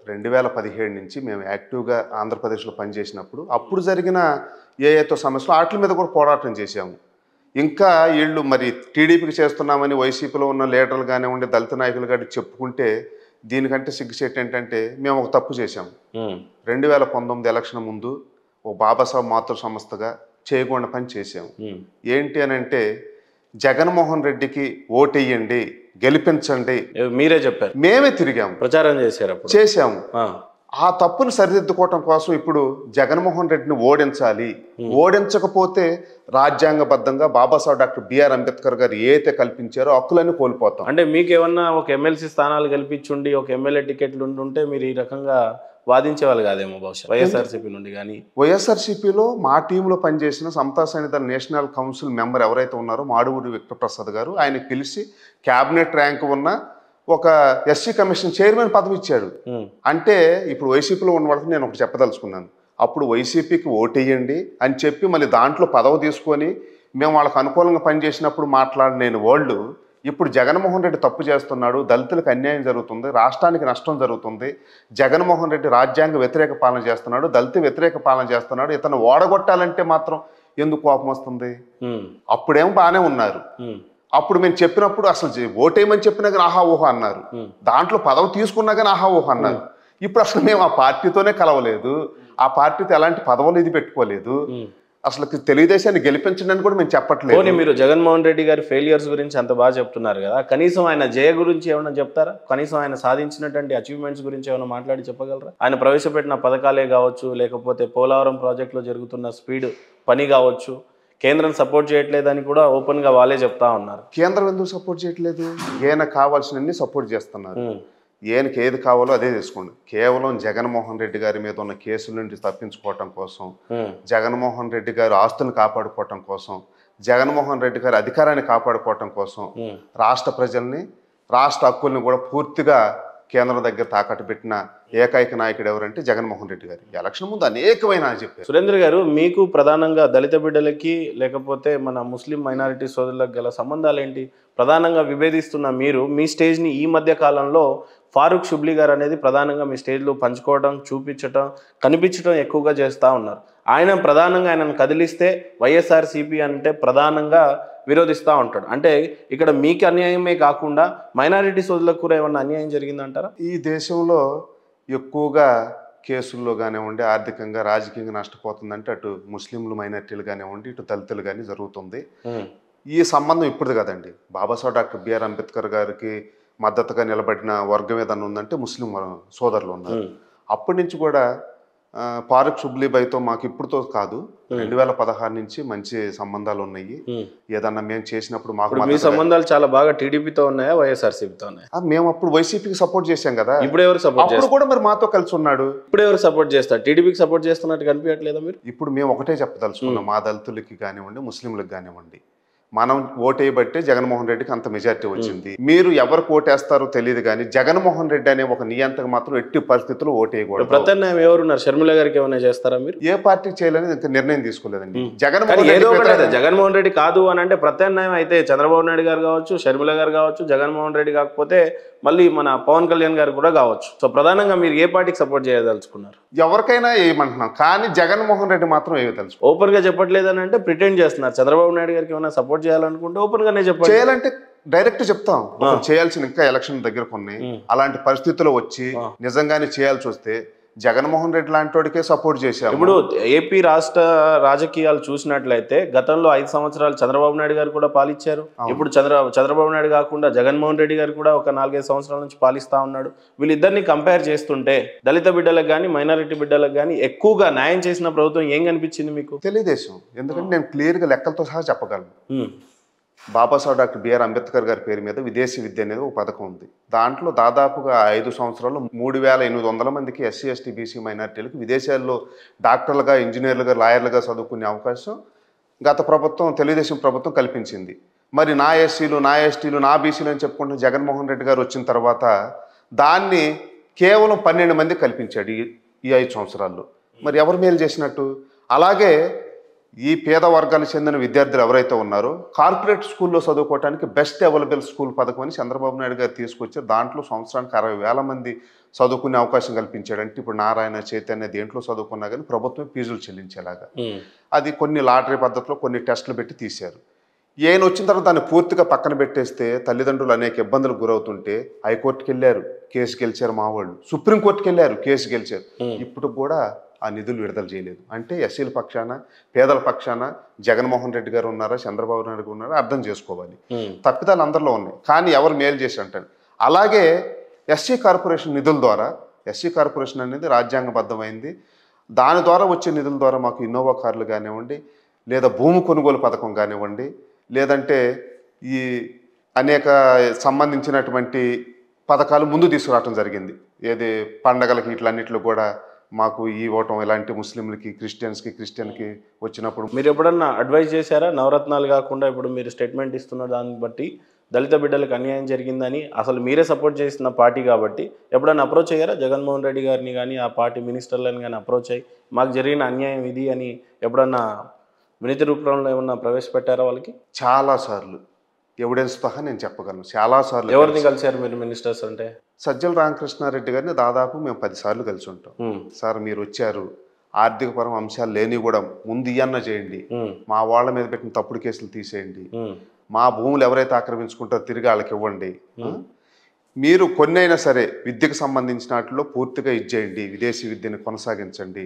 2017 నుంచి మేము యాక్టివ్గా ఆంధ్రప్రదేశ్లో పనిచేసినప్పుడు అప్పుడు జరిగిన ఏతో సమస్యలు వాటి మీద కూడా పోరాటం చేశాము. ఇంకా వీళ్ళు మరి టీడీపీకి చేస్తున్నామని వైసీపీలో ఉన్న లీడర్లు కానివ్వండి, దళిత నాయకులు కానీ చెప్పుకుంటే దీనికంటే సిగ్గుచేటు ఏంటంటే మేము ఒక తప్పు చేశాము. 2019 ఎలక్షన్ ముందు ఓ బాబాసాహెబ్ మాతృ సంస్థగా చేయకుండా పని చేశాము. ఏంటి అని అంటే జగన్మోహన్ రెడ్డికి ఓటేయండి, గెలిపించండి మీరే చెప్పారు. మేమే తిరిగాము, ప్రచారం చేశాము. ఆ తప్పును సరిదిద్దుకోవటం కోసం ఇప్పుడు జగన్మోహన్ రెడ్డిని ఓడించాలి. ఓడించకపోతే రాజ్యాంగబద్ధంగా బాబాసాహెబ్ డాక్టర్ బిఆర్ అంబేద్కర్ గారు ఏదైతే కల్పించారో హక్కులన్నీ కోల్పోతాం. అంటే మీకు ఏమన్నా ఒక ఎమ్మెల్సీ స్థానాలు కల్పించుండి ఒక ఎమ్మెల్యే టికెట్లు ఉంటే మీరు ఈ రకంగా వాదించేవాళ్ళు కాదేమో బహుశా వైఎస్ఆర్సీపీ నుండి. కానీ వైఎస్ఆర్సీపీలో మా టీంలో పనిచేసిన సమతా సైనిక నేషనల్ కౌన్సిల్ మెంబర్ ఎవరైతే ఉన్నారో మాడుగుడి విక్టర్ప్రసాద్ గారు, ఆయన పిలిచి క్యాబినెట్ ర్యాంక్ ఉన్న ఒక ఎస్సీ కమిషన్ చైర్మన్ పదవి ఇచ్చాడు. అంటే ఇప్పుడు వైసీపీలో ఉన్న వాళ్ళకి నేను ఒకటి చెప్పదలుచుకున్నాను. అప్పుడు వైసీపీకి ఓటేయండి అని చెప్పి మళ్ళీ దాంట్లో పదవి తీసుకొని మేము వాళ్ళకి అనుకూలంగా పనిచేసినప్పుడు మాట్లాడిన వాళ్ళు ఇప్పుడు జగన్మోహన్ రెడ్డి తప్పు చేస్తున్నాడు, దళితులకు అన్యాయం జరుగుతుంది, రాష్ట్రానికి నష్టం జరుగుతుంది, జగన్మోహన్ రెడ్డి రాజ్యాంగ వ్యతిరేక పాలన చేస్తున్నాడు, దళిత వ్యతిరేక పాలన చేస్తున్నాడు, ఇతను ఓడగొట్టాలంటే మాత్రం ఎందుకు కోపం వస్తుంది? అప్పుడేమో బాగానే ఉన్నారు. అప్పుడు మేము చెప్పినప్పుడు అసలు ఓటేయమని చెప్పినా కానీ ఆహా ఊహ అన్నారు, దాంట్లో పదవి తీసుకున్నా కానీ ఆహా ఊహ అన్నారు. ఇప్పుడు అసలు మేము ఆ పార్టీతోనే కలవలేదు, ఆ పార్టీతో ఎలాంటి పదవులు ఇది పెట్టుకోలేదు, అసలు తెలుగుదేశాన్ని గెలిపించండి కూడా మేము చెప్పట్లేదు. మీరు జగన్మోహన్ రెడ్డి గారి ఫెయిలియర్స్ గురించి అంత బాగా చెప్తున్నారు కదా, కనీసం ఆయన జయ గురించి ఏమైనా చెప్తారా? కనీసం ఆయన సాధించినటువంటి అచీవ్మెంట్స్ గురించి ఏమైనా మాట్లాడి చెప్పగలరా? ఆయన ప్రవేశపెట్టిన పథకాలే కావచ్చు, లేకపోతే పోలవరం ప్రాజెక్టులో జరుగుతున్న స్పీడ్ పని కావచ్చు, కేంద్రం సపోర్ట్ చేయట్లేదని కూడా ఓపెన్గా వాళ్ళే చెప్తా ఉన్నారు. కేంద్రం ఎందుకు సపోర్ట్ చేయట్లేదు? ఈయన కావాల్సినన్ని సపోర్ట్ చేస్తున్నారు. ఈయనకి ఏది కావాలో అదే తీసుకోండి. కేవలం జగన్మోహన్ రెడ్డి గారి మీద ఉన్న కేసుల నుండి తప్పించుకోవటం కోసం, జగన్మోహన్ రెడ్డి గారి ఆస్తులను కాపాడుకోవటం కోసం, జగన్మోహన్ రెడ్డి గారి అధికారాన్ని కాపాడుకోవటం కోసం రాష్ట్ర ప్రజల్ని, రాష్ట్ర హక్కుల్ని కూడా పూర్తిగా కేంద్రం దగ్గర తాకట్టు పెట్టిన ఏకైక నాయకుడు ఎవరంటే జగన్మోహన్ రెడ్డి గారు. ఎలక్షన్ ముందు అనేకమైన చెప్పారు. సురేంద్ర గారు, మీకు ప్రధానంగా దళిత బిడ్డలకి లేకపోతే మన ముస్లిం మైనారిటీ సోదరులకు గల సంబంధాలు ఏంటి? ప్రధానంగా విభేదిస్తున్న మీరు మీ స్టేజ్ని ఈ మధ్య కాలంలో ఫారూక్ షుబ్లీ గారు అనేది ప్రధానంగా మీ స్టేజ్లో పంచుకోవడం, చూపించడం, కనిపించడం ఎక్కువగా చేస్తూ ఉన్నారు. ఆయన ప్రధానంగా ఆయనను కదిలిస్తే వైఎస్ఆర్సీపీ అంటే ప్రధానంగా విరోధిస్తూ ఉంటాడు. అంటే ఇక్కడ మీకు అన్యాయమే కాకుండా మైనారిటీ సోదరులకు కూడా ఏమన్నా అన్యాయం జరిగిందంటారా? ఈ దేశంలో ఎక్కువగా కేసుల్లో కానివ్వండి, ఆర్థికంగా రాజకీయంగా నష్టపోతుందంటే అటు ముస్లింలు మైనారిటీలు కానివ్వండి, ఇటు దళితులు కానీ జరుగుతుంది. ఈ సంబంధం ఇప్పుడు కదండి. బాబాసాహెబ్ డాక్టర్ బిఆర్ అంబేద్కర్ గారికి మద్దతుగా నిలబడిన వర్గం ఏదన్నా ఉందంటే ముస్లిం సోదరులు ఉన్నారు. అప్పటి నుంచి కూడా ఫారూక్ షుబ్లీ భాయ్తో మాకు ఇప్పుడుతో కాదు, 2016 నుంచి మంచి సంబంధాలు ఉన్నాయి. ఏదన్నా మేము చేసినప్పుడు మాకు మీ సంబంధాలు చాలా బాగా టీడీపీతో ఉన్నాయా, వైఎస్ఆర్సీపీతో ఉన్నాయా? మేము అప్పుడు వైసీపీకి సపోర్ట్ చేశాం కదా. ఇప్పుడు ఎవరు సపోర్ట్ చేస్తారు? కూడా మరి మాతో కలిసి ఉన్నాడు. ఇప్పుడు ఎవరు సపోర్ట్ చేస్తారు? టీడీపీకి సపోర్ట్ చేస్తున్నట్టు కనిపించట్లేదా మీరు? ఇప్పుడు మేము ఒకటే చెప్పదలుచుకున్నాం, మా దళితులకి కానివ్వండి, ముస్లింలకు కానివ్వండి, మనం ఓటేయబట్టే జగన్మోహన్ రెడ్డికి అంత మెజార్టీ వచ్చింది. మీరు ఎవరికి ఓటేస్తారో తెలియదు కానీ జగన్మోహన్ రెడ్డి అనే ఒక నియంత్రణ మాత్రం ఎట్టి పరిస్థితుల్లో ఓటేయకూడదు. ప్రత్యామ్నాయం ఎవరున్నారు? షర్మిల గారికి ఏమైనా చేస్తారా మీరు? ఏ పార్టీకి చేయాలని ఇంకా నిర్ణయం తీసుకోలేదండి. జగన్మోహన్ రెడ్డి కాదు అని అంటే ప్రత్యామ్నాయం అయితే చంద్రబాబు నాయుడు గారు కావచ్చు, షర్మిల గారు కావచ్చు, జగన్మోహన్ రెడ్డి కాకపోతే మళ్ళీ మన పవన్ కళ్యాణ్ గారు కూడా కావచ్చు. సో ప్రధానంగా మీరు ఏ పార్టీకి సపోర్ట్ చేయదలుచుకున్నారు? ఎవరికైనా ఏమంటున్నాం, కానీ జగన్మోహన్ రెడ్డి మాత్రం ఏదలుచు ఓపెన్ గా చెప్పట్లేదని అంటే ప్రిటెండ్ చేస్తున్నారు. చంద్రబాబు నాయుడు గారికి ఏమైనా సపోర్ట్ చేయాలనుకుంటే ఓపెన్ గానే చెప్పాలి. చేయాలంటే డైరెక్ట్ చెప్తాం, చేయాల్సిన ఇంకా ఎలక్షన్ దగ్గర కొన్ని అలాంటి పరిస్థితుల్లో వచ్చి నిజంగానే చేయాల్సి వస్తే జగన్మోహన్ రెడ్డి లాంటి వాడికే సపోర్ట్ చేశారు. ఇప్పుడు ఏపీ రాష్ట్ర రాజకీయాలు చూసినట్లయితే గతంలో 5 సంవత్సరాలు చంద్రబాబు నాయుడు గారు కూడా పాలించారు. ఇప్పుడు చంద్రబాబు నాయుడు కాకుండా జగన్మోహన్ రెడ్డి గారు కూడా ఒక 4-5 సంవత్సరాల నుంచి పాలిస్తా ఉన్నాడు. వీళ్ళిద్దరిని కంపేర్ చేస్తుంటే దళిత బిడ్డలకు కానీ మైనారిటీ బిడ్డలకు కానీ ఎక్కువగా న్యాయం చేసిన ప్రభుత్వం ఏం కనిపించింది మీకు? తెలుగుదేశం. ఎందుకంటే నేను క్లియర్గా లెక్కలతో సహా చెప్పగలను. బాబాసాహెబ్ డాక్టర్ బిఆర్ అంబేద్కర్ గారి పేరు మీద విదేశీ విద్య అనేది ఒక పథకం ఉంది. దాంట్లో దాదాపుగా 5 సంవత్సరాల్లో 3800 మందికి ఎస్సీ, ఎస్టీ, బీసీ మైనారిటీలకు విదేశాల్లో డాక్టర్లుగా, ఇంజనీర్లుగా, లాయర్లుగా చదువుకునే అవకాశం గత ప్రభుత్వం, తెలుగుదేశం ప్రభుత్వం కల్పించింది. మరి నా ఎస్సీలు, నా ఎస్టీలు, నా బీసీలు అని చెప్పుకుంటున్న జగన్మోహన్ రెడ్డి గారు వచ్చిన తర్వాత దాన్ని కేవలం 12 మంది కల్పించాడు ఈ 5 సంవత్సరాల్లో. మరి ఎవరు మేలు చేసినట్టు? అలాగే ఈ పేద వర్గాలకు చెందిన విద్యార్థులు ఎవరైతే ఉన్నారో కార్పొరేట్ స్కూల్లో చదువుకోవడానికి బెస్ట్ అవైలబుల్ స్కూల్ పథకం అని చంద్రబాబు నాయుడు గారు తీసుకొచ్చారు. దాంట్లో సంవత్సరానికి 60,000 మంది చదువుకునే అవకాశం కల్పించాడు. అంటే ఇప్పుడు నారాయణ, చైతన్య దేంట్లో చదువుకున్నా కానీ ప్రభుత్వం ఫీజులు చెల్లించేలాగా. అది కొన్ని లాటరీ పద్ధతిలో కొన్ని టెస్టులు పెట్టి తీశారు. ఈయన వచ్చిన తర్వాత దాన్ని పూర్తిగా పక్కన పెట్టేస్తే తల్లిదండ్రులు అనేక ఇబ్బందులకు గురవుతుంటే హైకోర్టుకి వెళ్ళారు, కేసు గెలిచారు మా వాళ్ళు. సుప్రీంకోర్టుకి వెళ్ళారు, కేసు గెలిచారు. ఇప్పుడు కూడా ఆ నిధులు విడుదల చేయలేదు. అంటే ఎస్సీల పక్షాన, పేదల పక్షాన జగన్మోహన్ రెడ్డి గారు ఉన్నారా, చంద్రబాబు నాయుడు గారు ఉన్నారా అర్థం చేసుకోవాలి. తప్పిదాలు అందరిలో ఉన్నాయి, కానీ ఎవరు మేలు చేసి అంటారు. అలాగే ఎస్సీ కార్పొరేషన్ నిధుల ద్వారా, ఎస్సీ కార్పొరేషన్ అనేది రాజ్యాంగబద్ధమైంది. దాని ద్వారా వచ్చే నిధుల ద్వారా మాకు ఇన్నోవా కార్లు కానివ్వండి, లేదా భూమి కొనుగోలు పథకం కానివ్వండి, లేదంటే ఈ అనేక సంబంధించినటువంటి పథకాలు ముందు తీసుకురావటం జరిగింది. ఏది పండగలకి ఇట్లన్నిట్లో కూడా మాకు ఇవ్వటం, ఇలాంటి ముస్లింలకి, క్రిస్టియన్కి వచ్చినప్పుడు. మీరు ఎప్పుడన్నా అడ్వైజ్ చేశారా? నవరత్నాలు కాకుండా ఇప్పుడు మీరు స్టేట్మెంట్ ఇస్తున్న దాన్ని బట్టి దళిత బిడ్డలకు అన్యాయం జరిగిందని అసలు మీరే సపోర్ట్ చేసిన పార్టీ కాబట్టి ఎప్పుడన్నా అప్రోచ్ అయ్యారా జగన్మోహన్ రెడ్డి గారిని కానీ, ఆ పార్టీ మినిస్టర్లను కానీ అప్రోచ్ అయ్యి మాకు జరిగిన అన్యాయం ఇది అని ఎప్పుడన్నా వినతి రూపంలో ఏమన్నా ప్రవేశపెట్టారా వాళ్ళకి? చాలాసార్లు ఎవిడెన్స్ సహా నేను చెప్పగలను. చాలాసార్లు. ఎవరిని కలిశారు మీరు మినిస్టర్స్ అంటే? సజ్జల రామకృష్ణారెడ్డి గారిని దాదాపు మేము 10 సార్లు కలిసి ఉంటాం. సార్ మీరు వచ్చారు, ఆర్థికపరం అంశాలు లేని కూడా ముందు ఇయన్న చేయండి, మా వాళ్ళ మీద పెట్టిన తప్పుడు కేసులు తీసేయండి, మా భూములు ఎవరైతే ఆక్రమించుకుంటారో తిరిగి వాళ్ళకి ఇవ్వండి, మీరు కొన్నైనా సరే విద్యకు సంబంధించిన వాటిలో పూర్తిగా ఇచ్చేయండి, విదేశీ విద్యను కొనసాగించండి.